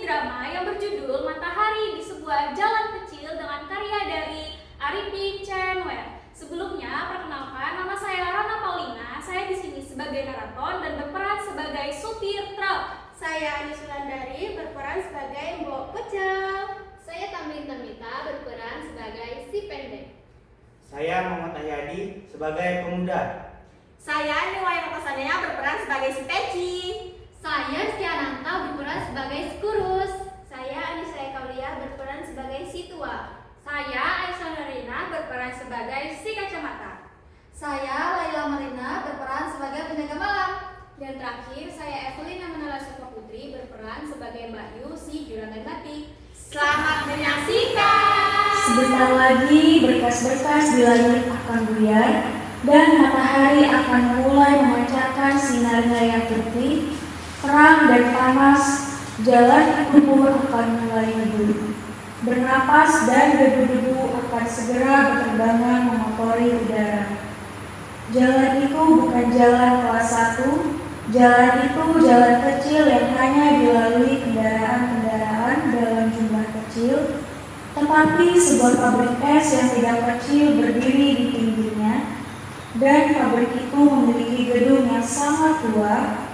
drama yang berjudul Matahari di sebuah jalan kecil dengan karya dari Arifin Cenwer. Sebelumnya, perkenalkan, nama saya Rana Paulina. Saya di sini sebagai narator dan berperan sebagai supir truk. Saya Ani Sulandari berperan sebagai Mbok Pecel. Saya Tamrin Tamita berperan sebagai si pendek. Saya Muhammad Ahyadi sebagai pemuda. Saya Niwaya Kosanaya berperan sebagai si Peci. Saya Stiananta berperan sebagai si kurus. Saya Anissa Kaulia berperan sebagai si tua. Saya Aisyah Narina berperan sebagai si kacamata. Saya Laila Marina berperan sebagai penjaga malam. Dan terakhir, saya Evelina Manala Putri berperan sebagai Mbak Yu si juragan batik. Selamat menyaksikan. Sebentar lagi berkas-berkas di langit akan buyar dan matahari akan mulai memancarkan sinarnya yang putih. Terang dan panas, jalan kubur akan mulai neduh. Bernapas dan debu-debu akan segera berterbangan mengotori udara. Jalan itu bukan jalan kelas 1, jalan itu jalan kecil yang hanya dilalui kendaraan-kendaraan dalam jumlah kecil, tetapi sebuah pabrik es yang tidak kecil berdiri di pinggirnya, dan pabrik itu memiliki gedung yang sangat tua.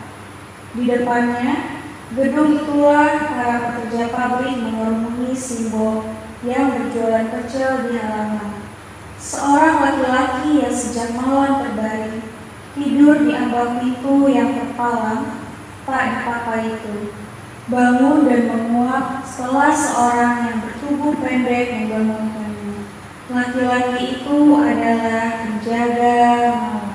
Di depannya, gedung itulah para pekerja pabrik mengerumuni simbol yang berjualan kecil di halaman. Seorang laki-laki yang sejak malam terbaring tidur di ambang pintu yang terpalang tak dipakai itu bangun dan menguap setelah seorang yang bertubuh pendek membangunkannya. Laki-laki itu adalah penjaga malam.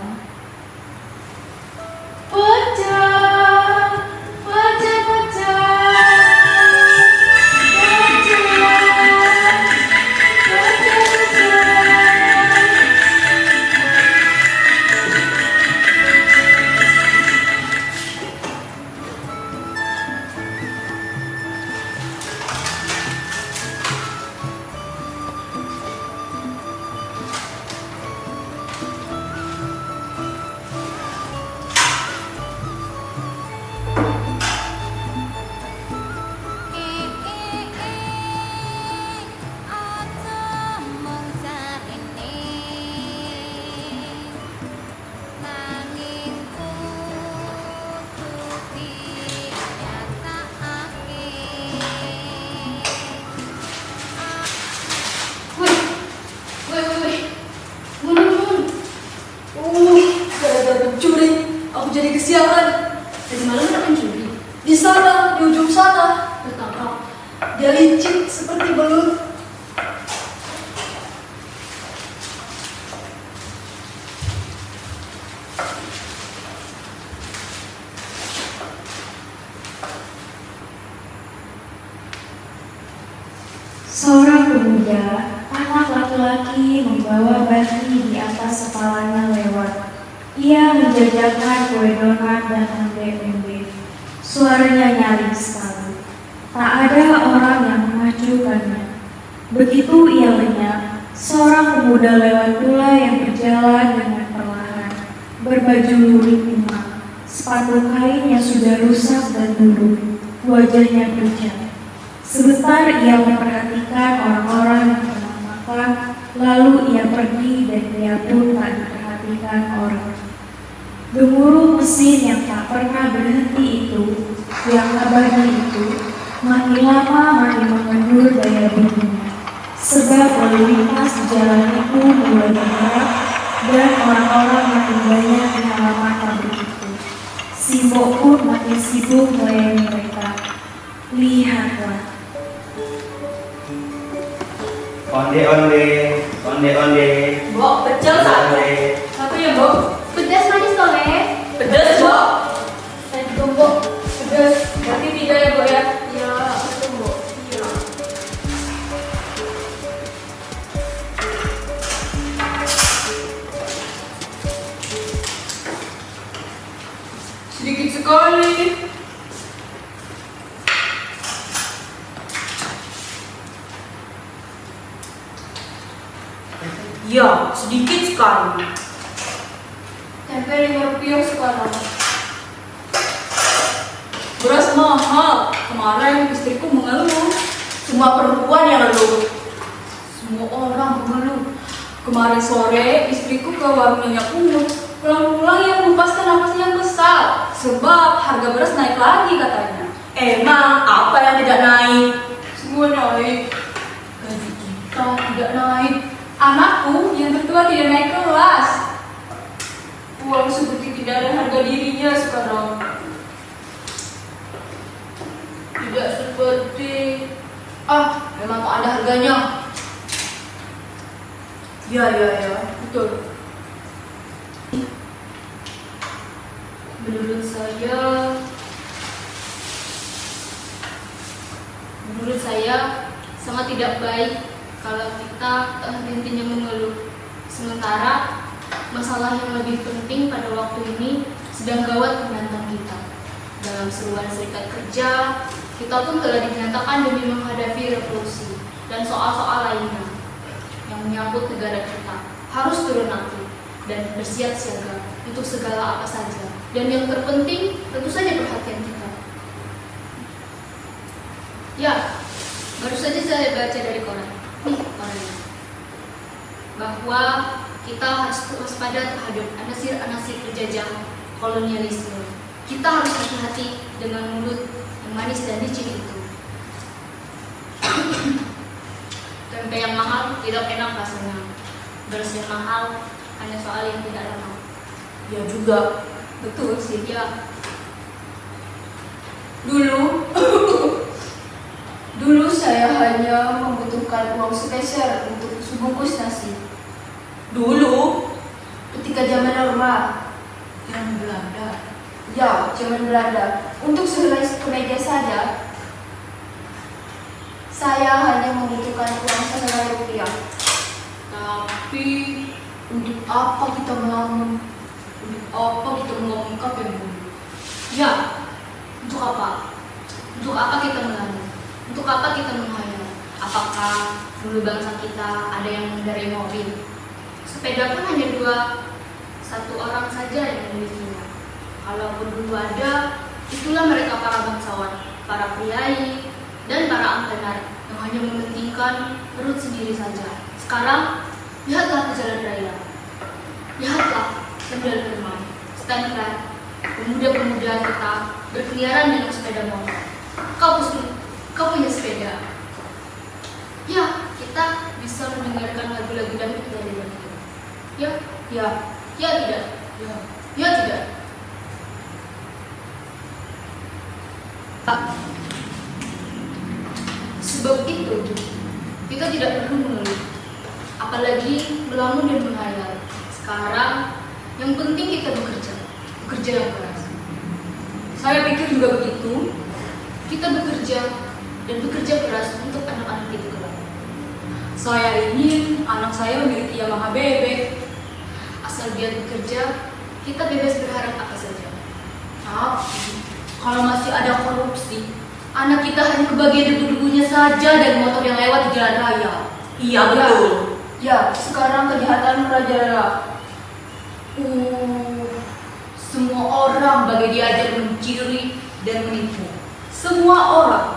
Jadi kesiangan. Tadi malam ada pencuri. Di sana, di ujung sana, tertangkap. Dia licin seperti belut. Seorang pemuda, anak laki-laki membawa baki di atas kepalanya lewat. Ia menjajakan kue donat dan onde-onde. Suaranya nyaring sekali. Tak ada orang yang mengacukannya. Begitu ia lenyap, seorang pemuda lewat pula yang berjalan dengan perlahan, berbaju lurik emas, sepatu kain yang sudah rusak dan buruk, wajahnya pucat. Sebentar ia memperhatikan orang-orang yang tengah makan, lalu ia pergi dan ia pun tak diperhatikan orang. Gemuruh mesin yang tak pernah berhenti itu, yang abadi itu, makin lama makin mengendur daya bunyinya. Sebab lalu lintas di jalan itu mulai bergerak dan orang-orang makin banyak di halaman pabrik itu. Simbok pun makin sibuk melayani mereka. Lihatlah. Onde-onde, onde-onde. Mbok, pecel satu. Satu ya, Mbok. Pedas manis tole. Pedas, Mbok. Saya juga Mbok. Pedas. Berarti 3 ya, Mbok ya? Ya, itu Mbok. Iya. Sedikit sekali. Ya, sedikit sekali. Tempe Rp5 sekarang. Beras mahal. Kemarin istriku mengeluh. Semua perempuan yang ngeluh. Semua orang mengeluh. Kemarin sore istriku ke warung Nyonya Kumut. Pulang-pulang ia melupaskan napasnya yang besar. Sebab harga beras naik lagi katanya. Emang apa yang tidak naik? Semua naik. Gaji kita tidak naik. Anakku yang tertua tidak naik kelas. Uang seperti tidak ada harga dirinya sekarang. Tidak seperti memang tak ada harganya. Ya, betul. Menurut saya sangat tidak baik kalau kita henti-hentinya mengeluh. Sementara masalah yang lebih penting pada waktu ini sedang gawat menantang kita. Dalam seruan serikat kerja, kita pun telah dinyatakan demi menghadapi revolusi dan soal-soal lainnya yang menyangkut negara kita. Harus turun aktif dan bersiap siaga untuk segala apa saja. Dan yang terpenting tentu saja perhatian kita. Ya, baru saja saya baca dari koran. Nih korannya. Bahwa kita harus waspada terhadap anasir-anasir penjajah kolonialisme. Kita harus hati-hati dengan mulut yang manis dan licin itu. Tempe yang mahal tidak enak rasanya. Beras yang mahal hanya soal yang tidak lama. Ya juga, betul sih ya. Dulu saya hanya membutuhkan uang sepeser untuk sebungkus nasi. Dulu, ketika zaman Orma, zaman Belanda. Ya, zaman Belanda. Untuk sehelai kemeja saja, saya hanya membutuhkan uang sehelai rupiah. Tapi, untuk apa kita melamun? Untuk apa kita mengungkap yang dulu? Ya, untuk apa? Untuk apa kita melamun? Untuk apa kita menghayal? Apakah dulu bangsa kita ada yang mengendarai mobil? Sepeda pun hanya satu orang saja yang memilikinya. Kalaupun dulu ada, itulah mereka para bangsawan, para priai, dan para angkenar yang hanya mementingkan perut sendiri saja. Sekarang, lihatlah ke jalan raya. Lihatlah kendal-kendal, stand-stand, pemuda-pemuda kita berkeliaran dengan sepeda motor. Kau punya sepeda. Ya, kita bisa mendengarkan lagu-lagu dangdut dari radio. Ya, tidak. Ya, tidak. Sebab itu, kita tidak perlu mengeluh, apalagi melamun dan menghayal. Sekarang, yang penting kita bekerja yang keras. Saya pikir juga begitu. Kita bekerja dan bekerja keras untuk anak-anak kita kelak. Saya ingin anak saya memiliki Yamaha bebek. Asal dia bekerja, kita bebas berharap apa saja. Tapi kalau masih ada korupsi, anak kita hanya kebagian debu-debunya saja dari motor yang lewat di jalan raya. Iya betul. Ya, sekarang kejahatan merajalela. Semua orang bagai diajar mencuri dan menipu. Semua orang.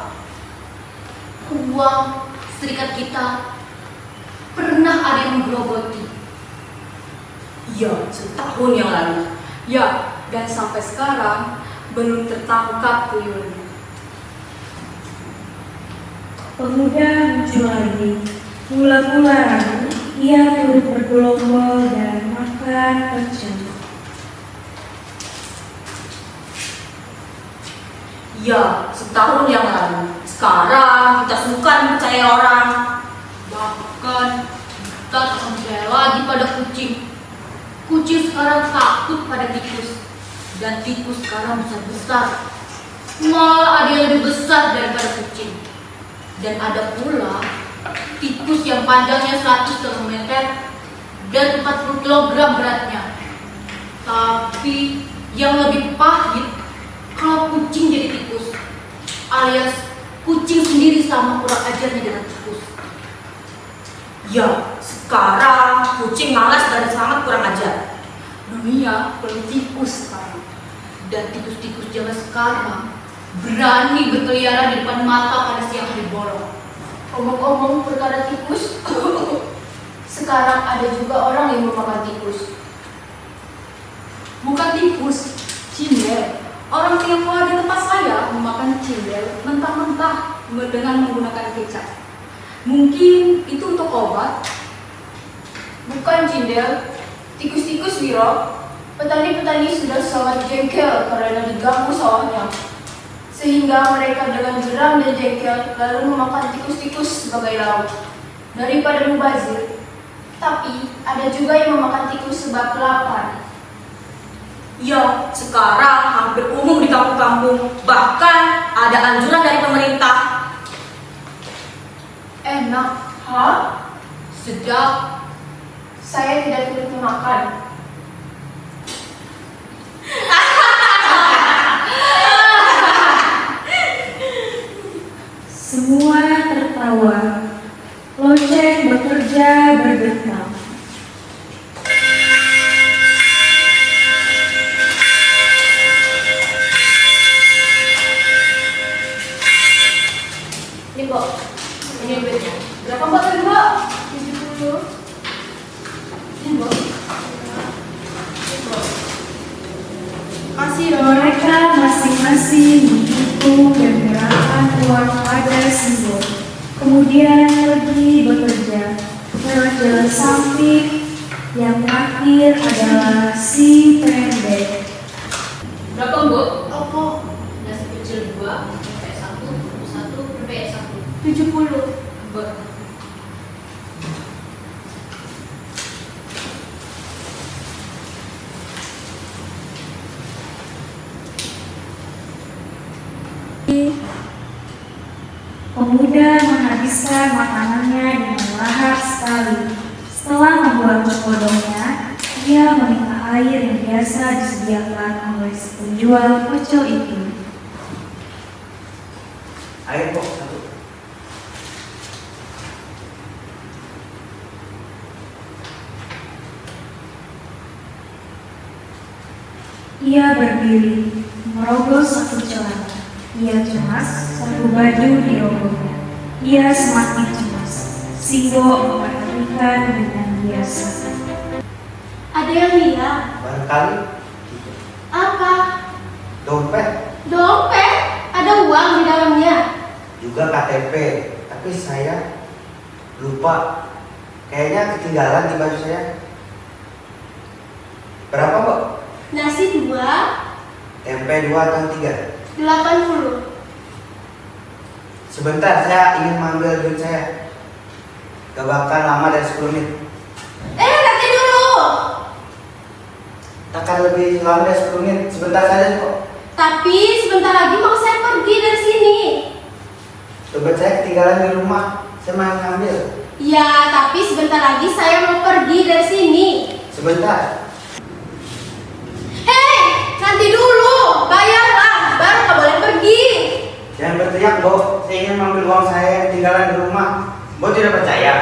Uang serikat kita pernah ada yang menggerogoti. Ya, setahun yang lalu. Ya, dan sampai sekarang belum tertangkap tuyulnya. Pemuda muncul lagi. Mula-mula ragu, ia turut bergelombol dan makan pecel. Ya, setahun yang lalu. Sekarang kita sukar percaya orang. Bahkan kita tak percaya lagi pada kucing. Kucing sekarang takut pada tikus. Dan tikus sekarang besar-besar. Malah ada yang lebih besar daripada kucing. Dan ada pula tikus yang panjangnya 100 km dan 40 kg beratnya. Tapi yang lebih pahit kalau kucing jadi tikus, alias kucing sendiri sama kurang ajarnya dengan tikus. Ya, sekarang kucing malas dan sangat kurang ajar. Dunia perlu tikus sekarang. Dan tikus-tikus zaman sekarang berani berkeliaran di depan mata pada siang hari bolong. Omong-omong perkara tikus, sekarang ada juga orang yang memakan tikus. Bukan tikus, cindel. Orang Tionghoa di tempat saya memakan cindel mentah-mentah dengan menggunakan kecap. Mungkin itu untuk obat. Bukan cindel, tikus-tikus Wiro. Petani-petani sudah sangat jengkel karena diganggu sawahnya. Sehingga mereka dengan geram dan jengkel lalu memakan tikus-tikus sebagai lauk. Daripada mubazir, tapi ada juga yang memakan tikus sebab lapar. Ya, sekarang hampir umum di kampung-kampung. Bahkan ada anjuran dari pemerintah. Enak, ha? Sedap. Saya tidak turut memakan. Semua tertawa. Lonceng bekerja bergetar. Ini Mbok, ini duitnya. Berapa Mbok tadi Mbok? 70. Ini Mbok. Ini Mbok. Kasih ya. Mereka masing-masing menghitung dan menyerahkan uang pada simbol. Kemudian pergi bekerja. Lewat jalan samping yang terakhir adalah si pendek. Berapa, Bu? Apa? Nasi kecil 2, pempek 1, 1, pempek 1. 70. Pemuda menghabiskan makanannya dengan lahap sekali. Setelah membuang kodongnya, ia meminta air yang biasa disediakan oleh si penjual pecel itu. Air kok satu. Ia berdiri, merogoh satu celana. Ia cemas, satu baju dirogohnya. Ia semakin cemas. Singo memperhatikan dengan biasa. Ada yang lihat? Barangkali Apa? dompet, Dompet? Ada uang di dalamnya? juga KTP. Tapi saya lupa. Kayaknya ketinggalan di baju saya. Berapa kok? Nasi 2, Tempe 2 atau 3? 80. Sebentar, saya ingin mengambil duit saya. Gak bakal lama dari 10 menit. Nanti dulu. Takkan lebih lama dari 10 menit. Sebentar saja kok. Tapi sebentar lagi mau saya pergi dari sini. Dompet saya ketinggalan di rumah. Saya mau ngambil. Ya, tapi sebentar lagi saya mau pergi dari sini. Sebentar. Hei, nanti dulu. Bayarlah, baru kau boleh pergi. Jangan berteriak, Bo. Saya ingin mengambil uang saya yang ketinggalan di rumah. Bo tidak percaya?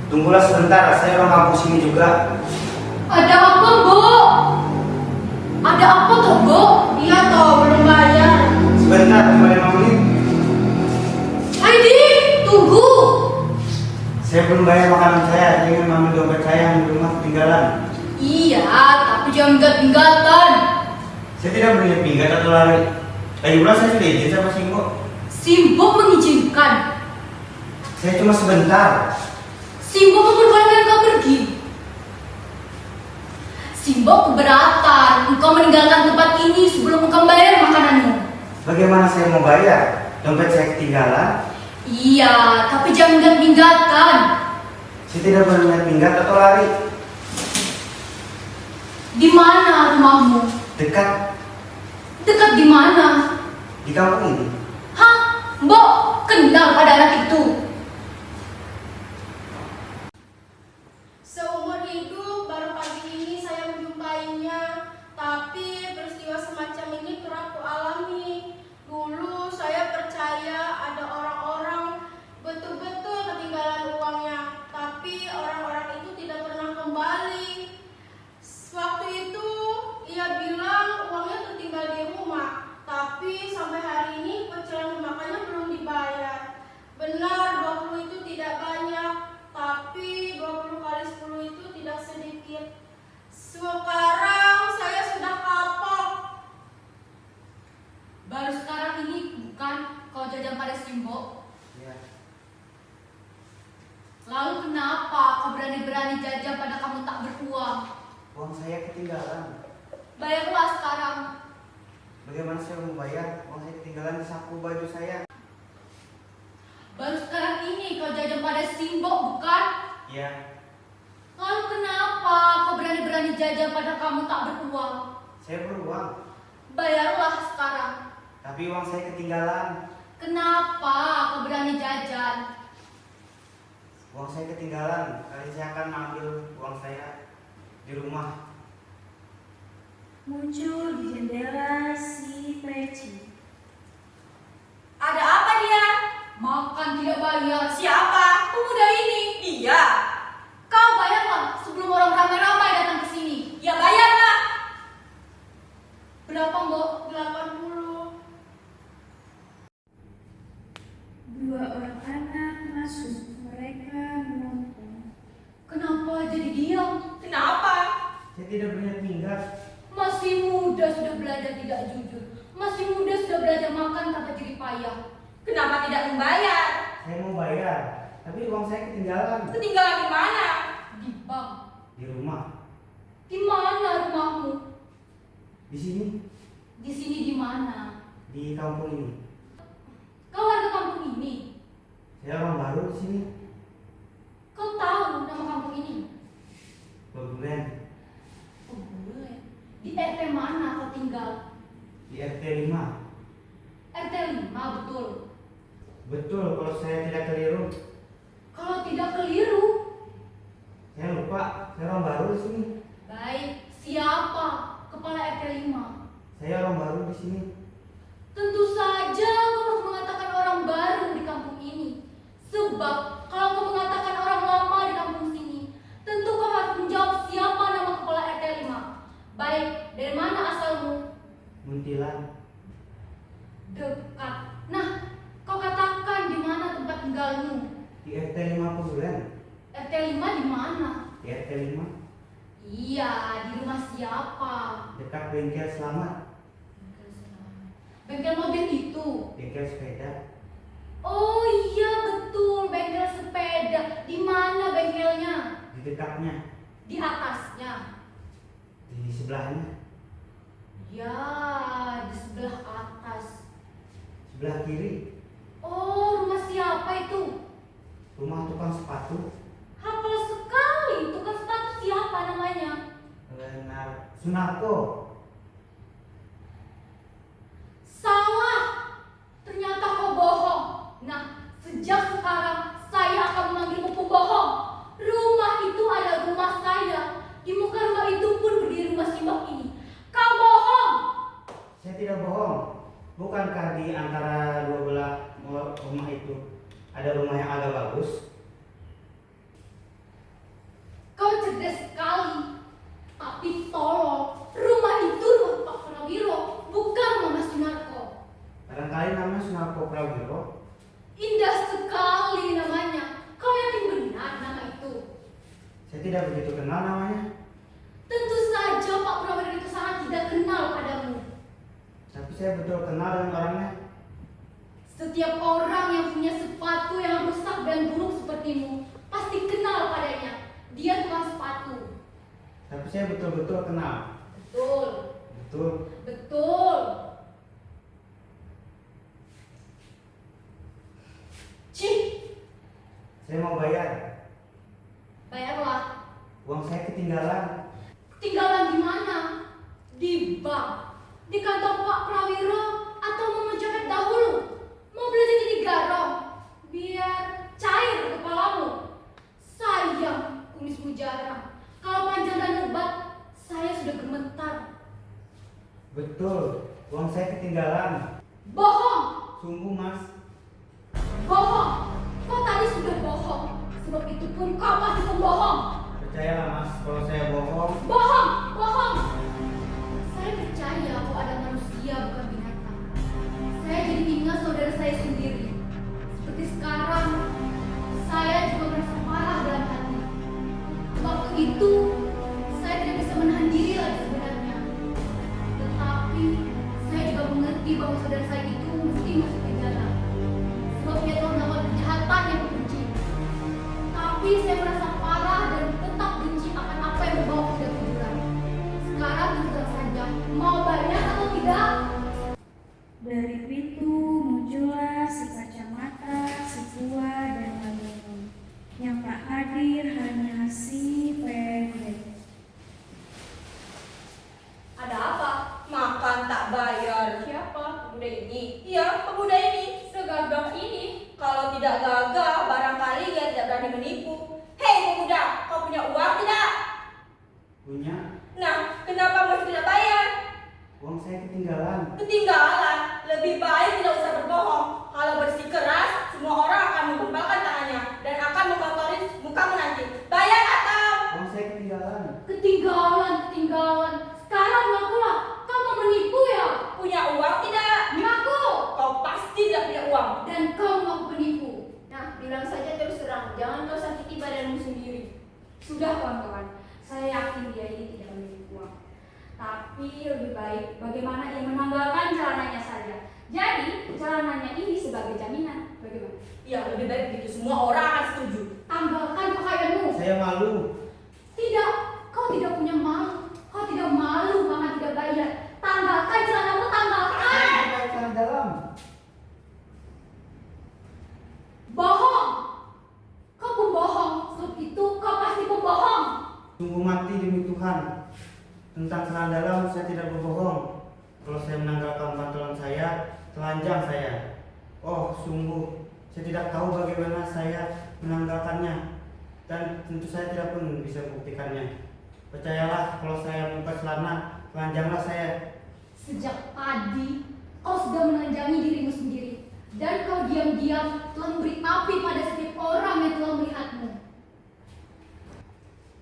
Tunggulah sebentar, saya orang kampung sini juga. Ada apa, Bu? Ada apa tuh, Bu? Iya toh, belum bayar. Sebentar, cuma 5 menit. Heidi, tunggu. Saya belum bayar makanan saya ingin mengambil dompet saya yang di rumah ketinggalan. Iya, tapi jangan minggat-minggatan. Saya tidak boleh pinggat atau lari. Lagi pula saya sudah izin sama Simbo. Simbo mengizinkan. Saya cuma sebentar. Simbo memperbolehkan kau pergi. Simbo keberatan engkau meninggalkan tempat ini sebelum engkau bayar makananmu. Bagaimana saya mau bayar? Dompet saya ketinggalan. Iya, tapi jangan minggat-minggatan. Saya tidak boleh pinggat atau lari. Di mana rumahmu? Dekat Dekat di mana? di kampung ini. Hah? Mbok kenal pada anak itu? Seumur hidup baru pagi ini saya menjumpainya. Tapi peristiwa semacam ini kerap kualami. Dulu saya percaya ada orang-orang betul-betul ketinggalan uangnya. Tapi orang-orang itu tidak pernah kembali. Waktu itu ia bilang uangnya tertinggal di rumah. Tapi sampai hari ini cicilan makannya belum dibayar. Benar, 20 itu tidak banyak, tapi 20 kali 10 itu tidak sedikit. Sekarang saya sudah kapok. Baru sekarang ini bukan kau jajan pada Simbo? Ya, Lalu kenapa kau berani-berani jajan pada kamu tak beruang? uang saya ketinggalan. Bayarlah sekarang. Bagaimana saya mau bayar? Uang saya ketinggalan di saku baju saya. Baru sekarang ini kau jajan pada Simbo, bukan? Ya, Lalu kenapa kau berani-berani jajan pada kamu tak beruang? saya beruang, Bayarlah sekarang. tapi uang saya ketinggalan. Kenapa kau berani jajan? Uang saya ketinggalan. Kali saya akan ambil uang saya di rumah. Muncul di jendela si Peci. Ada apa dia? Makan tidak bayar. Siapa? Pemuda ini. Dia. Kau bayarlah sebelum orang ramai-ramai datang ke sini. Ya bayarlah. Berapa, Mbok? 80. Dua orang anak masuk. Mereka menonton. Kenapa jadi diam? Kenapa? Saya tidak berniat minggat. Masih muda sudah belajar tidak jujur. Masih muda sudah belajar makan tanpa jerih payah. Kenapa tidak membayar? Saya mau bayar, tapi uang saya ketinggalan Ketinggalan di mana? Di bank. di rumah. Di mana rumahmu? Di sini, Di sini di mana? di kampung ini. Kau warga kampung ini. Saya orang baru di sini. Kau tahu nama kampung ini? Bebulen Oh, boleh. Di RT mana kau tinggal? di RT 5. RT 5, betul. Betul, kalau saya tidak keliru. Kalau tidak keliru, Saya lupa, saya orang baru di sini. baik. Siapa kepala RT 5? Saya orang baru di sini. Tentu saja kau harus mengatakan orang baru di kampung ini. Sebab kalau kau mengatakan orang lama di kampung sini, tentu kau harus menjawab siapa nama kepala RT 5. Baik, dari mana asalmu? Muntilan. Dekat. Nah, kau katakan di mana tempat tinggalmu? Di RT 5 Bebulen. RT 5 di mana? Di RT 5 Iya, di rumah siapa? dekat bengkel Selamat. Bengkel mobil itu. Bengkel sepeda. Oh iya betul, bengkel sepeda. Di mana bengkelnya? Di dekatnya. Di atasnya. Di sebelahnya. Ya, di sebelah atas. Sebelah kiri. Oh, rumah siapa itu? Rumah tukang sepatu. Hafal sekali. Tukang sepatu siapa namanya? Sunarko. Salah. Ternyata kau bohong. Nah, sejak sekarang saya akan memanggilmu pembohong. Rumah itu adalah rumah saya. Di muka rumah itu pun berdiri rumah simbok ini. Kau bohong. Saya tidak bohong. Bukankah di antara dua belah rumah itu ada rumah yang agak bagus? Kau cerdas sekali. Tapi tolong, rumah itu rumah Pak Prawiro, bukan rumah Mas Sunarko. Barangkali namanya Sunarko Prawiro. Indah sekali namanya. Kau yakin benar nama itu? Saya tidak begitu kenal namanya. Tentu saja Pak Prawiro itu sangat tidak kenal padamu. Tapi saya betul kenal dengan orangnya. Setiap orang yang punya sepatu yang rusak dan buruk sepertimu pasti kenal padanya. Dia tukang sepatu. Tapi saya betul-betul kenal. Betul, Betul. betul. Cih, Saya mau bayar. bayarlah. Uang saya ketinggalan. Tinggalan di mana? Di bank. Di kantor Pak Prawiro atau mau mencopet dahulu? Mau belajar jadi garong? Biar cair kepalamu. Sayang, kumismu jarang. Kalau panjang dan lebat, saya sudah gemetar. Betul. Uang saya ketinggalan. Bohong! Sungguh mas. Bohong! Kau tadi sudah bohong. Sebab itu pun kau pasti pembohong. Percayalah mas, kalau saya bohong. Bohong! Bohong! Saya percaya kau ada manusia bukan binatang. Saya saya sendiri. Seperti sekarang, saya juga merasa marah dalam hati. Waktu itu, saya tidak bisa menahan diri lagi sebenarnya. Tetapi, saya juga mengerti bahwa saudara saya itu mesti masuk penjara. Sebab dia telah melakukan kejahatan yang kebenci. Tapi saya merasa marah dan tetap benci akan apa yang berbau ketidakjujuran. Sekarang tentu saja, mau bayar atau tidak? Dari pintu muncullah si kacamata, si tua, dan lain-lain. Yang tak hadir hanya si pendek. Ada apa? Makan tak bayar. Siapa? Pemuda ini? Iya, pemuda ini. Segagah ini. Kalau tidak gagah, barangkali dia tidak berani menipu. Hei pemuda, kau punya uang tidak? Punya, Nah, kenapa masih tidak bayar? uang saya ketinggalan. Ketinggalan, lebih baik tidak usah berbohong. Kalau bersikeras, semua orang akan menggempalkan tangannya dan akan mengotori mukamu nanti. Bayar atau? Uang saya ketinggalan. Ketinggalan. Sekarang mengakulah, kamu menipu ya? Punya uang tidak? Mengaku! Kau pasti tidak punya uang. Dan kau mengaku penipu. Nah, bilang saja terus terang, jangan kau sakiti badanmu sendiri. Sudah kawan-kawan, saya yakin dia ini tidak memiliki uang. Tapi lebih baik bagaimana ia menanggalkan celananya saja. Jadi celananya ini sebagai jaminan. Bagaimana? Ya, lebih baik begitu. Semua orang akan setuju. Tanggalkan pakaianmu. Saya malu. Tidak, kau tidak punya malu. Kau tidak malu maka tidak bayar. Tanggalkan celanamu, tanggalkan. Saya pakai celana dalam. Bohong. Kau pembohong. Sebab itu kau pasti pembohong. Sungguh mati demi Tuhan. Tentang celana dalam saya tidak berbohong. Kalau saya menanggalkan pantalan saya, telanjang saya. Oh, sungguh saya tidak tahu bagaimana saya menanggalkannya. Dan tentu saya tidak pun bisa membuktikannya. Percayalah, kalau saya membuka celana, telanjanglah saya. Sejak tadi kau sudah menelanjangi dirimu sendiri. Dan kau diam-diam telah memberi api pada setiap orang yang telah melihatmu.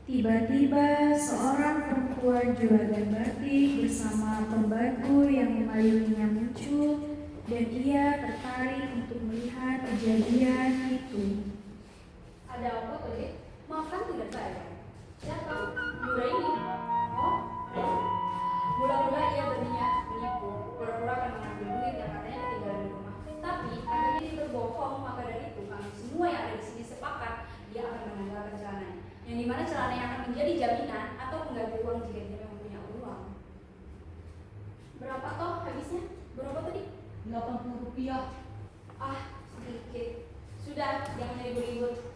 Tiba-tiba seorang perempuan juragan batik bersama pembantu yang memayunginya muncul dan ia tertarik untuk melihat kejadian itu. Ada apa tadi? Makan tidak bayar. Siapa? Yura ini. Oh, mula-mula ia berniat menipu, pura-pura akan mengambil duit yang katanya ketinggalan di rumah. Tapi akhirnya dia berbohong, maka dari itu kami semua yang ada di sini sepakat dia akan menanggalkan celananya. Yang dimana celananya akan menjadi jaminan atau pengganti uang jika dia memang punya uang. Berapa toh habisnya? Berapa tadi? 80 rupiah. Ah, sedikit. Sudah, jangan ribut-ribut.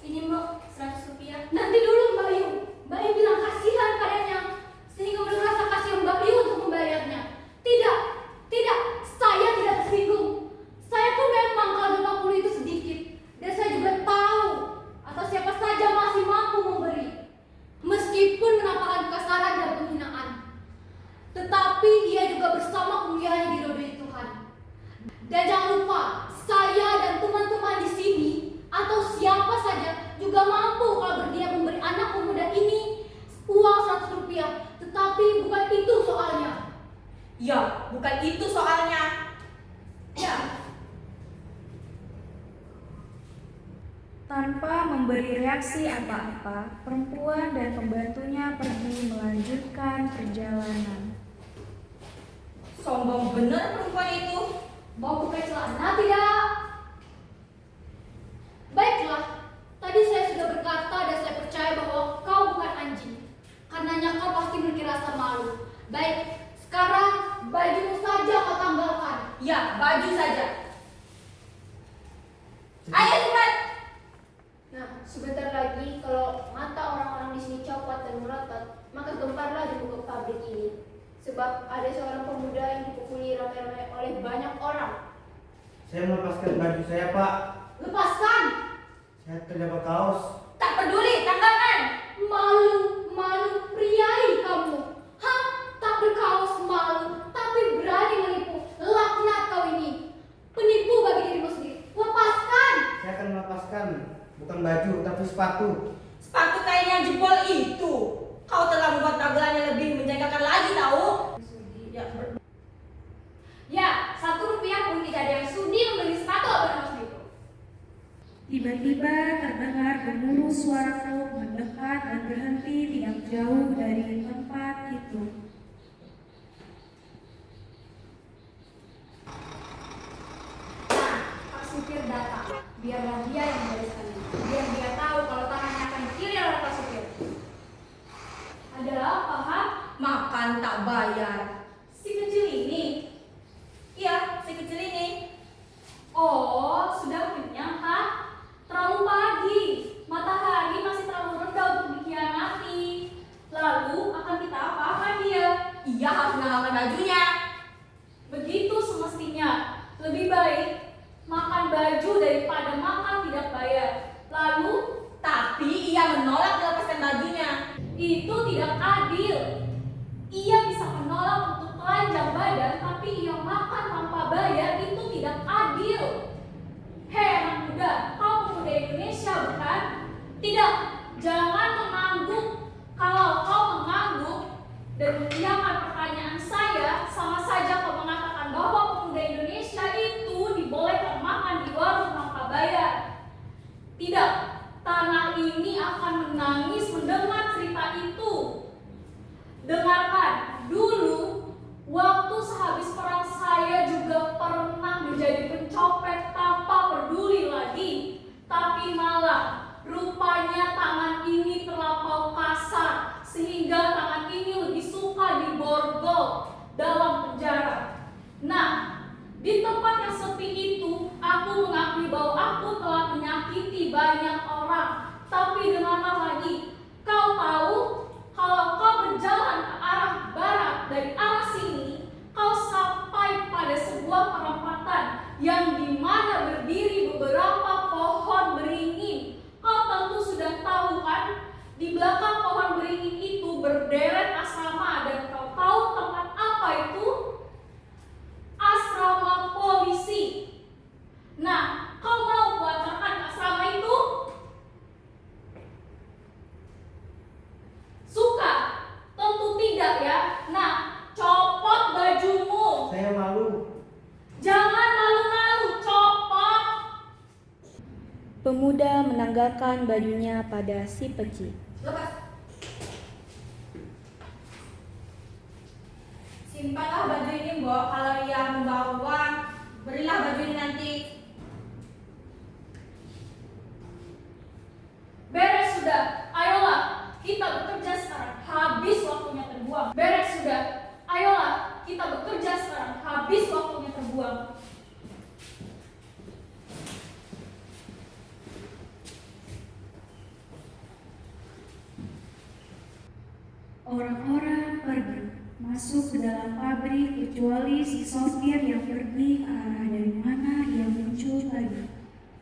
Ini Mbak, 100 rupiah. Nanti dulu Mbak Yu. Mbak Yu bilang kasihan padanya. Sehingga merasa kasihan Mbak Yu untuk membayarnya. Tidak, saya tidak tersinggung. Saya tuh memang kalau 50 itu sedikit. Dan saya juga tahu atau siapa saja masih mampu memberi. Meskipun menampakkan kesaran dan penghinaan. Tetapi ia juga bersama kemuliaannya diridhoi Tuhan. Dan jangan lupa, saya dan teman-teman di sini atau siapa saja juga mampu kalau berniat memberi anak pemuda ini uang 100 rupiah. Tetapi bukan itu soalnya. Ya, bukan itu soalnya. Ya, Tanpa memberi reaksi apa-apa, perempuan dan pembantunya pergi melanjutkan perjalanan. Sombong bener perempuan itu. mau buka celana tidak? Baiklah, tadi saya sudah berkata dan saya percaya bahwa kau bukan anjing. Karenanya kau pasti memiliki rasa malu. Baik, sekarang bajumu saja kau tanggalkan. Ya, baju saja. Ayo cepat. Nah, sebentar lagi kalau mata orang-orang di sini copot dan melotot, maka gemparlah di muka pabrik ini. Sebab ada seorang pemuda yang dipukuli ramai-ramai oleh banyak orang. Saya melepaskan baju saya, Pak. Lepaskan. Saya tidak berkaos. Tak peduli, tanggalkan. Malu priai kamu. Hah? Tak berkaos malu, tapi berani menipu. Laknat kau ini. Penipu bagi dirimu sendiri. Lepaskan. Saya akan melepaskan bukan baju tapi sepatu. Sepatu kain yang jebol itu. Kau telah membuat dagelan yang lebih menjengkelkan lagi tahu. Ya, 1 Tiba-tiba terdengar gemuruh suara truk mendekat dan berhenti tidak jauh dari tempat itu. Nah, Pak supir datang. Biarlah dia yang membereskan ini. Biar dia tahu kalau tangannya akan kiri oleh Pak supir. Ada apa, Ha? Makan tak bayar. Si kecil ini? Iya, si kecil ini. Oh, sudah kenyang, Ha? Terlalu pagi. Matahari masih terlalu rendah untuk dikhianati. Lalu akan kita apakan dia? Iya, harus menanggalkan bajunya. Begitu semestinya. Lebih baik makan baju daripada makan tidak bayar. Lalu, Tapi ia menolak melepaskan bajunya. itu tidak adil. Ia bisa menolak untuk telanjang badan, tapi ia makan tanpa bayar. Itu tidak adil. Hei anak muda, kau pemuda Indonesia bukan? Tidak, jangan mengangguk. Kalau kau mengangguk dan mengiyakan pertanyaan saya, sama saja kau mengatakan bahwa pemuda Indonesia itu dibolehkan makan di warung tanpa bayar. Tidak, tanah ini akan menangis mendengar cerita itu. Dengarkan, dulu waktu sehabis perang saya juga pernah menjadi pencopet tanpa peduli lagi. Tapi malah rupanya tangan ini terlampau kasar sehingga tangan ini lebih suka diborgol dalam penjara. Nah, di tempat yang sepi itu aku mengakui bahwa aku telah menyakiti banyak orang. Tapi dengarlah lagi, kau tahu kalau kau berjalan ke arah barat dari arah sini, kau sampai pada sebuah perempatan yang dimana berdiri beberapa pohon beringin. Kau tentu sudah tahu kan, di belakang pohon beringin itu berderet asrama, dan kau tahu tempat apa itu? Asrama polisi. Nah, kau mau kuantarkan ke asrama itu? Suka? Tentu tidak ya. Nah, copot bajumu. Saya malu. Jangan malu-malu, copot. Pemuda menanggalkan bajunya pada si peci. Lepas. Simpanlah baju ini, Mbok. Kalau ia membawa uang, berilah baju ini nanti. Beres sudah. Ayolah, kita bekerja sekarang. Habis waktunya terbuang. Beres sudah. Ayolah, kita bekerja sekarang. Habis waktunya terbuang. Orang-orang pergi, masuk ke dalam pabrik kecuali si sopir yang pergi ke arah dari mana ia muncul tadi.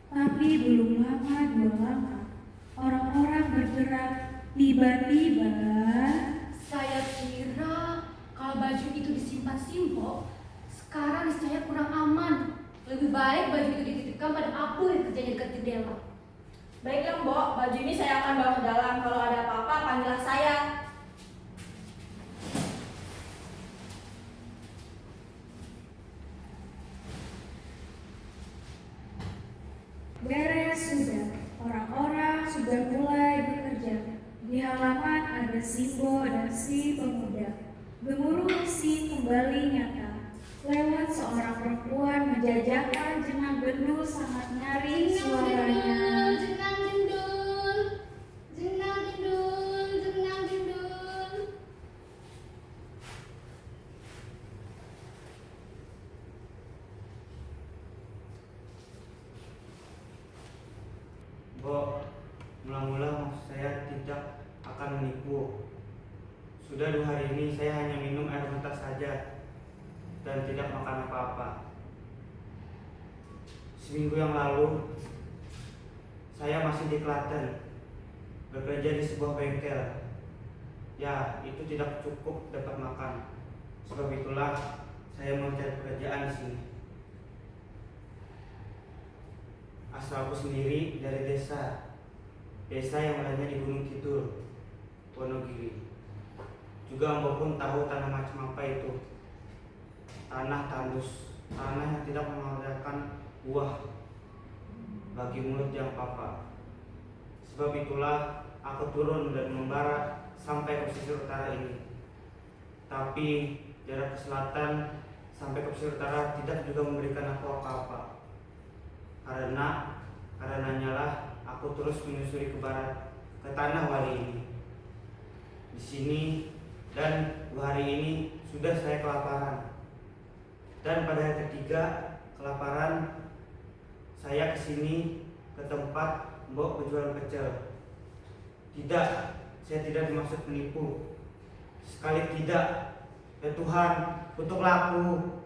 Tapi belum lama dua langkah, orang-orang bergerak. Tiba-tiba Saya kira kalau baju itu disimpan Simpo, sekarang niscaya kurang aman. Lebih baik baju itu dititipkan pada Apu yang kerjanya dekat jendela. Baiklah, Mbok. Baju ini saya akan bawa ke dalam. Kalau ada apa-apa, panggillah saya. beres sudah, orang-orang sudah mulai bekerja. Di halaman ada Simbo dan si pemuda. Gemuruh musik kembali nyata. Lewat seorang perempuan menjajakan jenang gendul sangat nyaring suaranya. Jenang jendul, jenang jendul, jenang jendul. Bo, mula-mula maksud saya tidak akan menipu. Sudah 2 hari ini saya hanya minum air mentah saja dan tidak makan apa-apa. Seminggu yang lalu saya masih di Klaten, bekerja di sebuah bengkel. Ya, itu tidak cukup dapat makan. Sebab itulah saya mencari pekerjaan di sini. Asalku sendiri dari desa yang berada di Gunung Kidul, Wonogiri. Juga Mbok pun tahu tanah macam apa itu. Tanah tandus, tanah yang tidak menghasilkan buah. bagi mulut yang papa. Sebab itulah aku turun dan membara sampai ke pesisir utara ini. Tapi jarak ke selatan sampai ke pesisir utara tidak juga memberikan aku apa-apa. Karenanya lah aku terus menyusuri ke barat, ke tanah wali ini. Di sini dan 2 hari ini sudah saya kelaparan. Dan pada hari ketiga kelaparan, saya kesini ke tempat mbok penjual pecel. Tidak, saya tidak dimaksud menipu. Sekali tidak, ya Tuhan, kutuklah aku.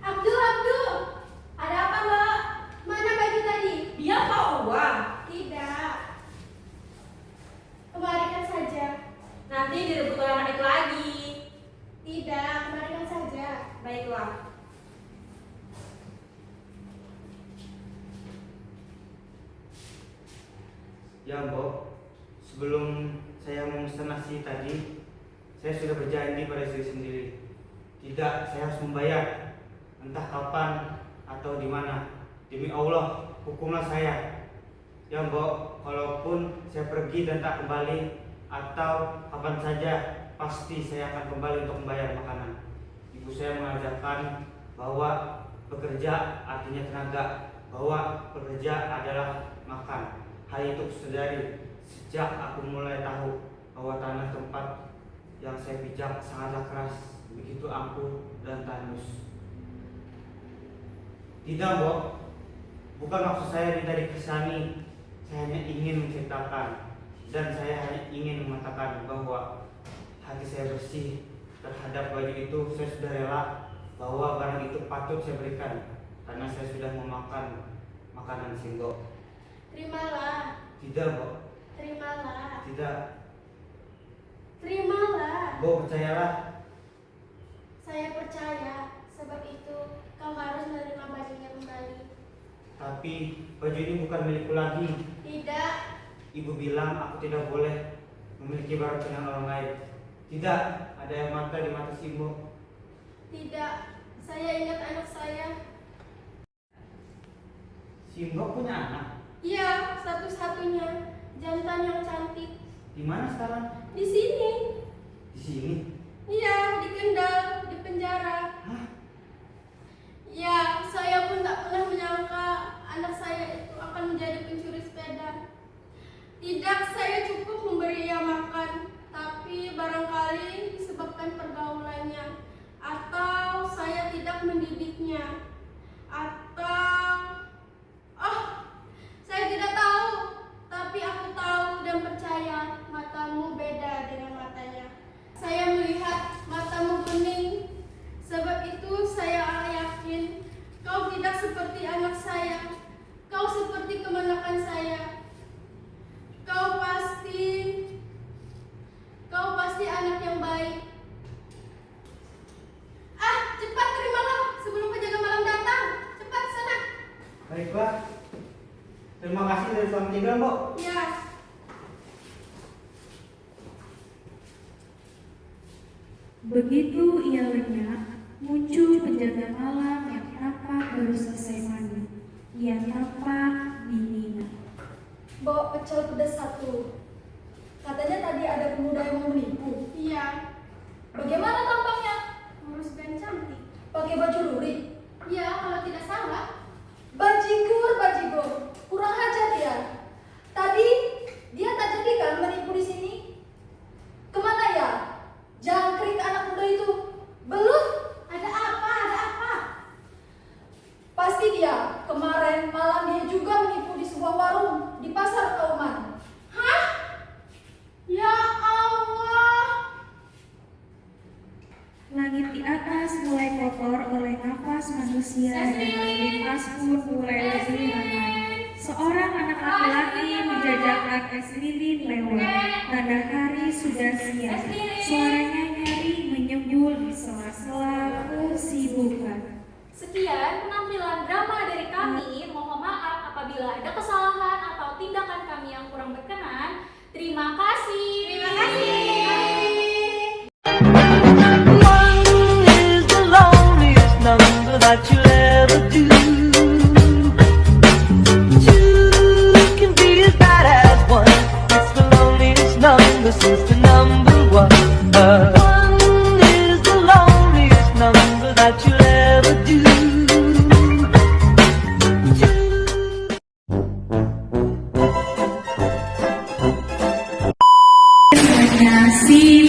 Abdul, ada apa Mbak? Mana baju tadi? Dia mau uang. Tidak. Kembalikan saja. Nanti direbut oleh anak itu lagi. Tidak, kembalikan saja. Baiklah. Ya mbok, sebelum saya memesan nasi tadi, saya sudah berjanji pada diri sendiri. Tidak, saya harus membayar. Entah kapan atau di mana. Demi Allah, hukumlah saya. Ya mbok, kalaupun saya pergi dan tak kembali, atau kapan saja, pasti saya akan kembali untuk membayar makanan. Ibu saya mengajarkan bahwa bekerja artinya tenaga, bahwa bekerja adalah makan. Hal itu kusadari sejak aku mulai tahu bahwa tanah tempat yang saya pijak sangatlah keras, begitu angkuh dan tandus. Tidak, Mbok. Bukan maksud saya minta dikesani. Saya hanya ingin menceritakan, dan saya hanya ingin mengatakan bahwa hati saya bersih terhadap baju itu. Saya sudah rela bahwa barang itu patut saya berikan, karena saya sudah memakan makanan Singo. Terimalah. Tidak, Mbok. Terimalah. Tidak. Terimalah. Mbok, percayalah. Saya percaya. Sebab itu kau harus menerima bajunya kembali. Tapi baju ini bukan milikku lagi. Tidak. Ibu bilang aku tidak boleh memiliki barang dengan orang lain. Tidak, ada air mata di mata Simbo. Tidak. Saya ingat anak saya. Simbo punya anak. Iya, satu-satunya jantan yang cantik. Di mana sekarang? Di sini. Di sini. Iya, di Kendal, di penjara. Hah? Ya, saya pun tak pernah menyangka anak saya itu akan menjadi pencuri sepeda. Tidak, saya cukup memberi ia makan, tapi barangkali disebabkan pergaulannya, atau saya tidak mendidiknya, atau saya tidak tahu. Tapi aku tahu dan percaya matamu beda dengan matanya. Saya melihat matamu bening. Sebab itu saya yakin kau tidak seperti anak saya. Kau seperti kemenakan saya. Kau pasti anak yang baik. Cepat terimalah sebelum penjaga malam datang. Cepat sana. Baiklah. Terima kasih dari suami tinggal, Mbok. Ya. Begitu ia lenyap, muncul penjaga malam yang tampak baru selesai mandi. Ia tampak dingin. Bawa pecel pedas 1. Katanya tadi ada pemuda yang mau menipu. Iya. Bagaimana tampaknya? Kurus dan cantik. Pakai baju lurik. Iya, kalau tidak salah. Bajigur. Kurang ajar dia. Tadi dia tak jadi kan menipu di sini? Kemana ya? Jangkrik anak muda itu. Belum? Ada apa? Pasti dia. Kemarin malam dia juga menipu di sebuah warung di pasar Kauman. Hah? Ya Allah. Langit di atas mulai kotor oleh nafas manusia dan lalu lintas pun mulai lebih ramai. Seorang anak laki-laki menjajakan es lilin lewat. Tanda hari sudah siang. Suaranya nyaring menyembul di sela-sela kesibukan. Sekian penampilan drama dari kami. Mohon maaf apabila ada kesalahan atau tindakan kami yang kurang berkenan. Terima kasih. Terima kasih. One This is the number one. One is the loneliest number that you'll ever do. Semuanya, si